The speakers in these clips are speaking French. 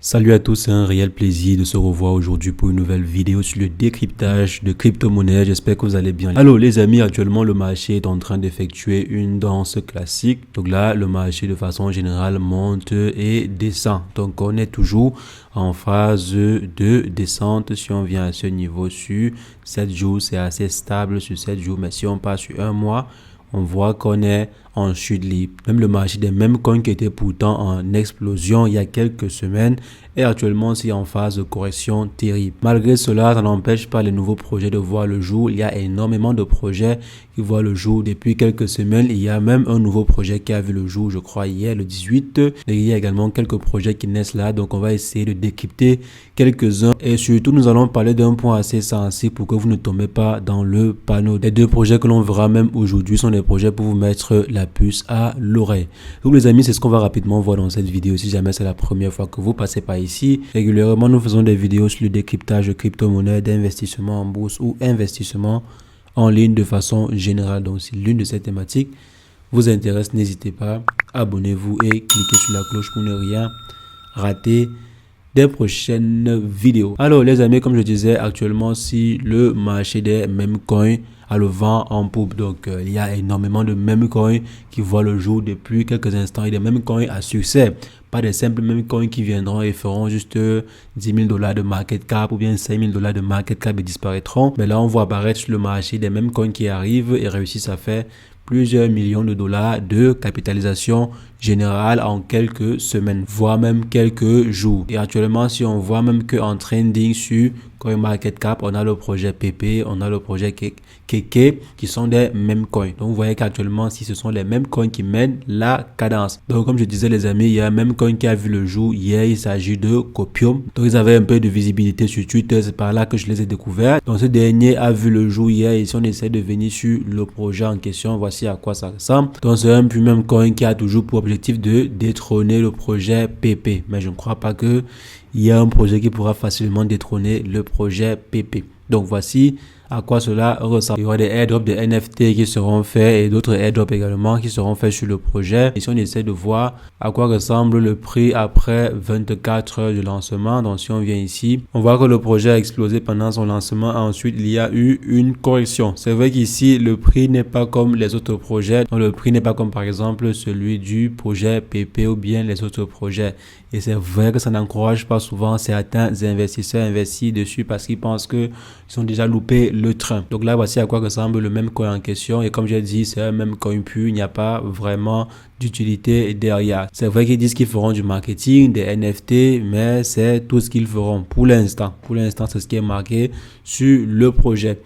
Salut à tous, c'est un réel plaisir de se revoir aujourd'hui pour une nouvelle vidéo sur le décryptage de crypto-monnaies. J'espère que vous allez bien. Alors les amis, actuellement le marché est en train d'effectuer une danse classique. Donc là, le marché de façon générale monte et descend. Donc on est toujours en phase de descente. Si on vient à ce niveau sur 7 jours, c'est assez stable sur 7 jours. Mais si on passe sur un mois, on voit qu'on est en chute libre. Même le marché des mêmes coins qui était pourtant en explosion il y a quelques semaines est actuellement aussi en phase de correction terrible. Malgré cela, ça n'empêche pas les nouveaux projets de voir le jour. Il y a énormément de projets qui voient le jour depuis quelques semaines. Il y a même un nouveau projet qui a vu le jour, je crois, hier, le 18. Et il y a également quelques projets qui naissent là. Donc, on va essayer de décrypter quelques-uns. Et surtout, nous allons parler d'un point assez sensible pour que vous ne tombez pas dans le panneau. Les deux projets que l'on verra même aujourd'hui sont des projets pour vous mettre la puce à l'oreille. Donc, les amis, c'est ce qu'on va rapidement voir dans cette vidéo. Si jamais c'est la première fois que vous passez par ici, régulièrement, nous faisons des vidéos sur le décryptage de crypto-monnaies, d'investissement en bourse ou investissement en ligne de façon générale. Donc, si l'une de ces thématiques vous intéresse, n'hésitez pas, abonnez-vous et cliquez sur la cloche pour ne rien rater des prochaines vidéos. Alors, les amis, comme je disais, actuellement, si le marché des meme coins a le vent en poupe, donc il y a énormément de meme coins qui voient le jour depuis quelques instants et des meme coins à succès. Pas des simples meme coins qui viendront et feront juste 10 000 $ de market cap ou bien 5 000 $ de market cap et disparaîtront. Mais là, on voit apparaître sur le marché des meme coins qui arrivent et réussissent à faire plusieurs millions de dollars de capitalisation générale en quelques semaines, voire même quelques jours. Et actuellement, si on voit même qu'en trending sur CoinMarketCap, on a le projet PP, on a le projet Keke qui sont des mêmes coins. Donc, vous voyez qu'actuellement, si ce sont les mêmes coins qui mènent la cadence. Donc, comme je disais, les amis, il y a un même coin qui a vu le jour hier. Il s'agit de Copium. Donc, ils avaient un peu de visibilité sur Twitter. C'est par là que je les ai découverts. Donc, ce dernier a vu le jour hier. Et si on essaie de venir sur le projet en question, voici à quoi ça ressemble. Donc, c'est un puis même coin qui a toujours pour objectif de détrôner le projet PP. Mais je ne crois pas que il y a un projet qui pourra facilement détrôner le projet PP. Donc voici à quoi cela ressemble. Il y aura des airdrops de NFT qui seront faits et d'autres airdrops également qui seront faits sur le projet. Et si on essaie de voir à quoi ressemble le prix après 24 heures de lancement, donc si on vient ici, on voit que le projet a explosé pendant son lancement. Ensuite, il y a eu une correction. C'est vrai qu'ici, le prix n'est pas comme les autres projets. Donc, le prix n'est pas comme par exemple celui du projet PP ou bien les autres projets. Et c'est vrai que ça n'encourage pas souvent certains investisseurs à investir dessus parce qu'ils pensent qu'ils ont déjà loupé le train. Donc là, voici à quoi ressemble le même coin en question. Et comme j'ai dit, c'est un même coin pur. Il n'y a pas vraiment d'utilité derrière. C'est vrai qu'ils disent qu'ils feront du marketing, des NFT, mais c'est tout ce qu'ils feront pour l'instant. Pour l'instant, c'est ce qui est marqué sur le projet.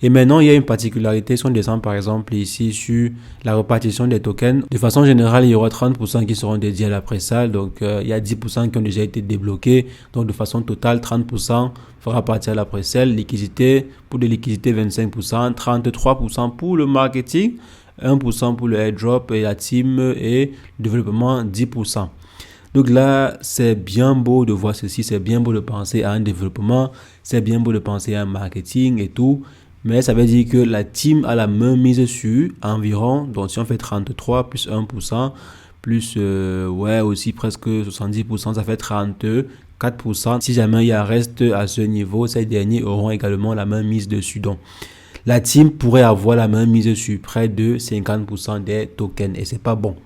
Et maintenant, il y a une particularité. Si on descend par exemple ici sur la répartition des tokens, de façon générale, il y aura 30% qui seront dédiés à la pré-sale. Donc, il y a 10% qui ont déjà été débloqués. Donc, de façon totale, 30% fera partie à la pré-sale. Liquidité, pour des liquidités, 25%, 33% pour le marketing, 1% pour le airdrop et la team et le développement, 10%. Donc là, c'est bien beau de voir ceci, c'est bien beau de penser à un développement, c'est bien beau de penser à un marketing et tout. Mais ça veut dire que la team a la main mise sur environ, donc si on fait 33 plus 1%, plus aussi presque 70%, ça fait 34%. Si jamais il y a reste à ce niveau, ces derniers auront également la main mise dessus. Donc, la team pourrait avoir la main mise sur près de 50% des tokens et c'est pas bon.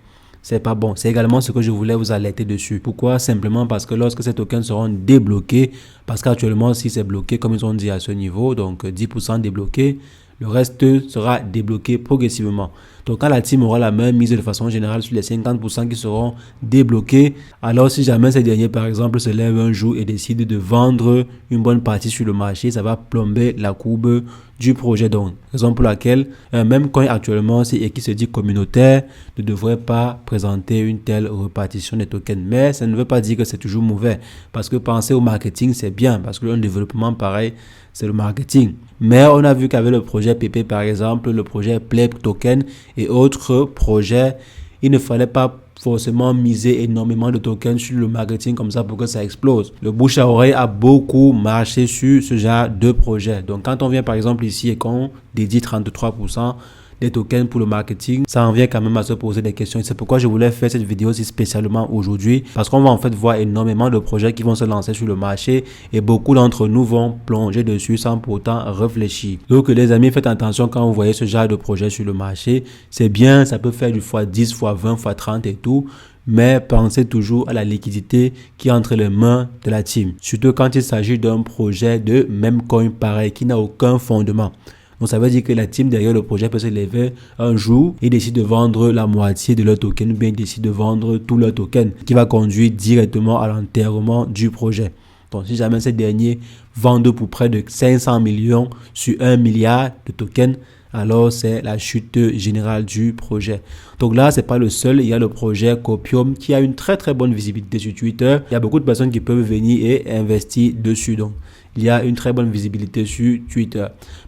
C'est pas bon. C'est également ce que je voulais vous alerter dessus. Pourquoi? Simplement parce que lorsque ces tokens seront débloqués, parce qu'actuellement, si c'est bloqué, comme ils ont dit à ce niveau, donc 10% débloqué, le reste sera débloqué progressivement. Donc, quand la team aura la main mise de façon générale sur les 50% qui seront débloqués, alors si jamais ces derniers, par exemple, se lèvent un jour et décident de vendre une bonne partie sur le marché, ça va plomber la courbe du projet. Donc, raison pour laquelle, même coin actuellement, et qui se dit communautaire, ne devrait pas présenter une telle répartition des tokens. Mais ça ne veut pas dire que c'est toujours mauvais. Parce que penser au marketing, c'est bien. Parce que le développement, pareil, c'est le marketing. Mais on a vu qu'avec le projet PP, par exemple, le projet Play Token et autres projets, il ne fallait pas forcément miser énormément de tokens sur le marketing comme ça pour que ça explose. Le bouche à oreille a beaucoup marché sur ce genre de projet. Donc, quand on vient par exemple ici et qu'on dédie 33% des tokens pour le marketing, ça en vient quand même à se poser des questions. Et c'est pourquoi je voulais faire cette vidéo aussi spécialement aujourd'hui, parce qu'on va en fait voir énormément de projets qui vont se lancer sur le marché et beaucoup d'entre nous vont plonger dessus sans pourtant réfléchir. Donc les amis, faites attention quand vous voyez ce genre de projet sur le marché. C'est bien, ça peut faire du x10, x20, x30 et tout. Mais pensez toujours à la liquidité qui est entre les mains de la team. Surtout quand il s'agit d'un projet de même coin pareil qui n'a aucun fondement. Donc ça veut dire que la team derrière le projet peut se lever un jour et décide de vendre la moitié de leur token ou bien décide de vendre tout leur token qui va conduire directement à l'enterrement du projet. Donc si jamais ces derniers vendent pour près de 500 millions sur 1 milliard de tokens, alors c'est la chute générale du projet. Donc là, c'est pas le seul. Il y a le projet Copium qui a une très très bonne visibilité sur Twitter. Il y a beaucoup de personnes qui peuvent venir et investir dessus. Donc, il y a une très bonne visibilité sur Twitter.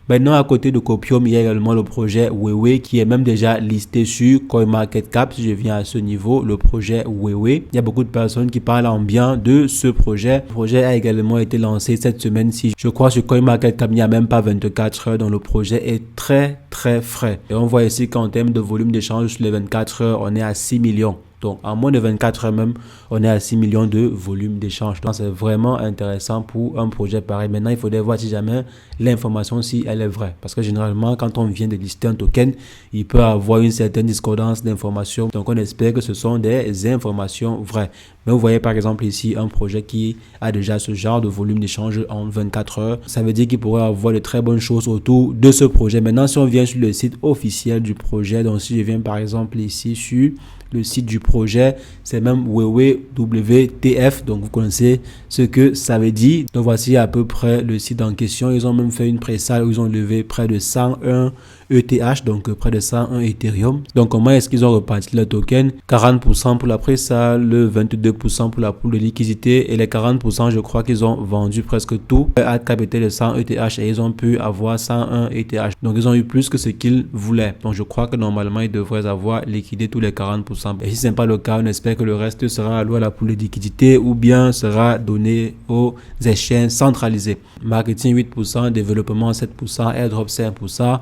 Maintenant, à côté de Copium, il y a également le projet Wewe qui est même déjà listé sur CoinMarketCap. Si je viens à ce niveau, le projet Wewe. Il y a beaucoup de personnes qui parlent en bien de ce projet. Le projet a également été lancé cette semaine-ci. Je crois sur CoinMarketCap, il n'y a même pas 24 heures. Donc, le projet est très très frais. Et on voit ici qu'en termes de volume d'échange sur les 24 heures, on est à 6 millions. Donc, en moins de 24 heures même, on est à 6 millions de volume d'échange. Donc, c'est vraiment intéressant pour un projet pareil. Maintenant, il faudrait voir si jamais l'information, si elle est vraie. Parce que généralement, quand on vient de lister un token, il peut avoir une certaine discordance d'informations. Donc, on espère que ce sont des informations vraies. Mais vous voyez par exemple ici un projet qui a déjà ce genre de volume d'échange en 24 heures. Ça veut dire qu'il pourrait avoir de très bonnes choses autour de ce projet. Maintenant, si on vient sur le site officiel du projet, donc si je viens par exemple ici sur le site du projet, c'est même WWTF, donc vous connaissez ce que ça veut dire. Donc voici à peu près le site en question. Ils ont même fait une pré-sale où ils ont levé près de 101 ETH, donc près de 101 Ethereum. Donc comment est-ce qu'ils ont reparti le token? 40% pour la pré-sale, le 22% pour la pool de liquidité et les 40% je crois qu'ils ont vendu presque tout à capital de 100 ETH et ils ont pu avoir 101 ETH. Donc ils ont eu plus que ce qu'ils voulaient. Donc je crois que normalement ils devraient avoir liquidé tous les 40%. Et si ce n'est pas le cas, on espère que le reste sera alloué à la pool de liquidité ou bien sera donné aux exchanges centralisés. Marketing 8%, développement 7%, airdrop 5%.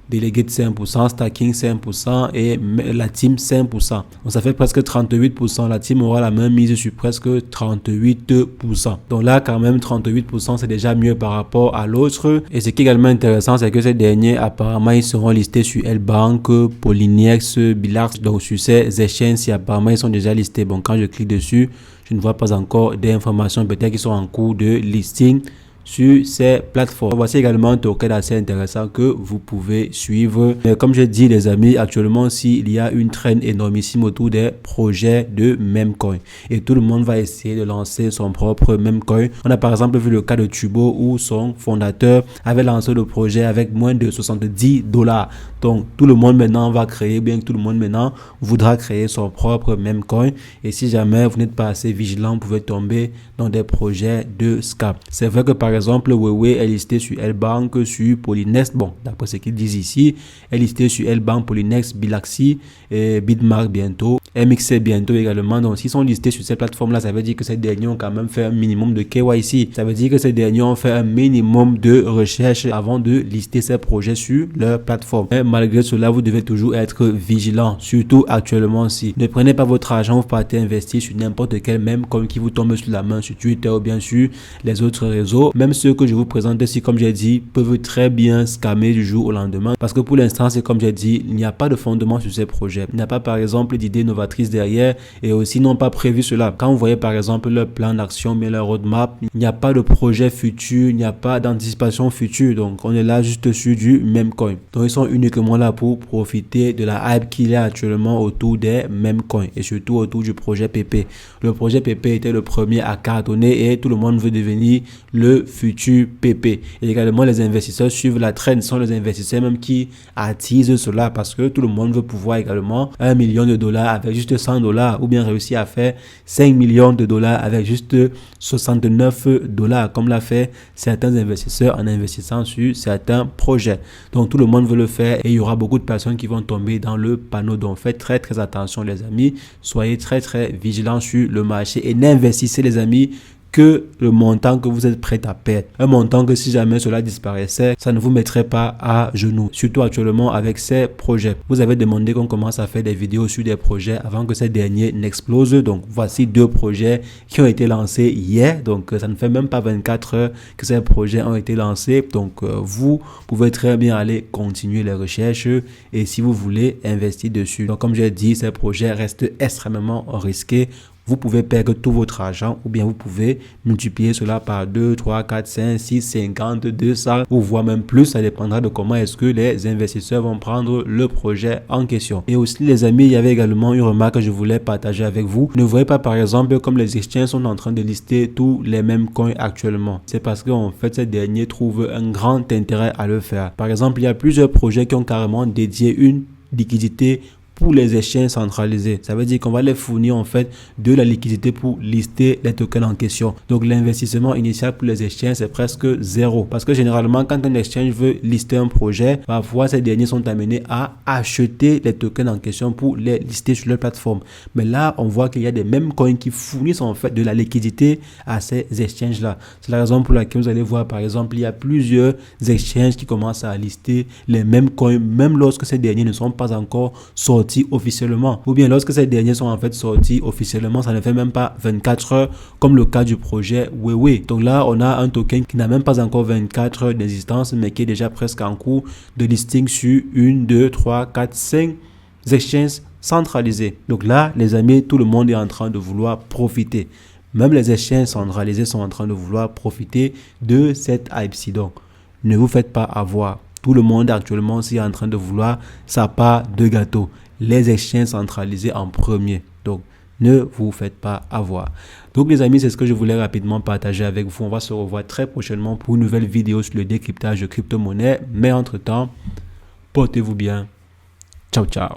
Delegate 5%, stacking 5% et la team 5%. Donc ça fait presque 38%. La team aura la même mise sur presque 38%. Donc là quand même 38% c'est déjà mieux par rapport à l'autre. Et ce qui est également intéressant c'est que ces derniers apparemment ils seront listés sur L-Bank, Polynex, Bilax. Donc sur ces exchanges apparemment ils sont déjà listés. Bon quand je clique dessus je ne vois pas encore d'informations. Peut-être qu'ils sont en cours de listing sur ces plateformes. Voici également un token assez intéressant que vous pouvez suivre. Mais comme je dis les amis, actuellement s'il y a une traîne énormissime autour des projets de Memecoin et tout le monde va essayer de lancer son propre Memecoin. On a par exemple vu le cas de Tubo où son fondateur avait lancé le projet avec moins de 70 $. Donc tout le monde maintenant va créer, bien que tout le monde maintenant voudra créer son propre Memecoin et si jamais vous n'êtes pas assez vigilant, vous pouvez tomber dans des projets de scam. C'est vrai que par exemple, Wewe est listé sur L-Bank, sur Polynex. Bon, d'après ce qu'ils disent ici, est listé sur L-Bank, Polynex, Bilaxi, et Bitmark bientôt, MXC bientôt également. Donc, s'ils sont listés sur ces plateformes-là, ça veut dire que ces derniers ont quand même fait un minimum de KYC. Ça veut dire que ces derniers ont fait un minimum de recherche avant de lister ces projets sur leur plateforme. Mais malgré cela, vous devez toujours être vigilant, surtout actuellement aussi. Ne prenez pas votre argent, vous partez investir sur n'importe quel même comme qui vous tombe sur la main sur Twitter ou bien sûr les autres réseaux. Même ceux que je vous présente ici, comme j'ai dit, peuvent très bien scammer du jour au lendemain. Parce que pour l'instant, c'est comme j'ai dit, il n'y a pas de fondement sur ces projets. Il n'y a pas, par exemple, d'idées novatrices derrière et aussi n'ont pas prévu cela. Quand vous voyez, par exemple, leur plan d'action, mais leur roadmap, il n'y a pas de projet futur, il n'y a pas d'anticipation future. Donc, on est là juste sur du Memecoin. Donc, ils sont uniquement là pour profiter de la hype qu'il y a actuellement autour des Memecoin et surtout autour du projet PP. Le projet PP était le premier à cartonner et tout le monde veut devenir le futur PP. Et également, les investisseurs suivent la traîne. Ce sont les investisseurs même qui attisent cela parce que tout le monde veut pouvoir également $1 million avec juste $100 ou bien réussir à faire $5 millions avec juste $69 comme l'a fait certains investisseurs en investissant sur certains projets. Donc, tout le monde veut le faire et il y aura beaucoup de personnes qui vont tomber dans le panneau. Donc, faites très très attention les amis. Soyez très très vigilants sur le marché et n'investissez les amis que le montant que vous êtes prêt à perdre. Un montant que si jamais cela disparaissait, ça ne vous mettrait pas à genoux. Surtout actuellement avec ces projets. Vous avez demandé qu'on commence à faire des vidéos sur des projets avant que ces derniers n'explosent. Donc voici 2 projets qui ont été lancés hier. Donc ça ne fait même pas 24 heures que ces projets ont été lancés. Donc vous pouvez très bien aller continuer les recherches et si vous voulez investir dessus. Donc comme j'ai dit, ces projets restent extrêmement risqués. Vous pouvez perdre tout votre argent ou bien vous pouvez multiplier cela par 2, 3, 4, 5, 6, 50, 200 ou voire même plus. Ça dépendra de comment est-ce que les investisseurs vont prendre le projet en question. Et aussi les amis, il y avait également une remarque que je voulais partager avec vous. Ne voyez pas par exemple comme les exchanges sont en train de lister tous les mêmes coins actuellement. C'est parce qu'en fait ces derniers trouvent un grand intérêt à le faire. Par exemple, il y a plusieurs projets qui ont carrément dédié une liquidité pour les exchanges centralisés. Ça veut dire qu'on va les fournir en fait de la liquidité pour lister les tokens en question. Donc l'investissement initial pour les exchanges c'est presque zéro. Parce que généralement quand un exchange veut lister un projet, parfois ces derniers sont amenés à acheter les tokens en question pour les lister sur leur plateforme. Mais là on voit qu'il y a des mêmes coins qui fournissent en fait de la liquidité à ces exchanges là. C'est la raison pour laquelle vous allez voir par exemple il y a plusieurs exchanges qui commencent à lister les mêmes coins même lorsque ces derniers ne sont pas encore sortis officiellement, ou bien lorsque ces derniers sont en fait sortis officiellement, ça ne fait même pas 24 heures comme le cas du projet Wewe. Donc là on a un token qui n'a même pas encore 24 heures d'existence mais qui est déjà presque en cours de listing sur 1, 2, 3, 4, 5 exchanges centralisés. Donc là les amis, tout le monde est en train de vouloir profiter. Même les exchanges centralisés sont en train de vouloir profiter de cette hype-ci. Donc ne vous faites pas avoir. Tout le monde actuellement aussi est en train de vouloir sa part de gâteau. Les exchanges centralisés en premier. Donc, ne vous faites pas avoir. Donc, les amis, c'est ce que je voulais rapidement partager avec vous. On va se revoir très prochainement pour une nouvelle vidéo sur le décryptage de crypto-monnaies. Mais entre-temps, portez-vous bien. Ciao, ciao.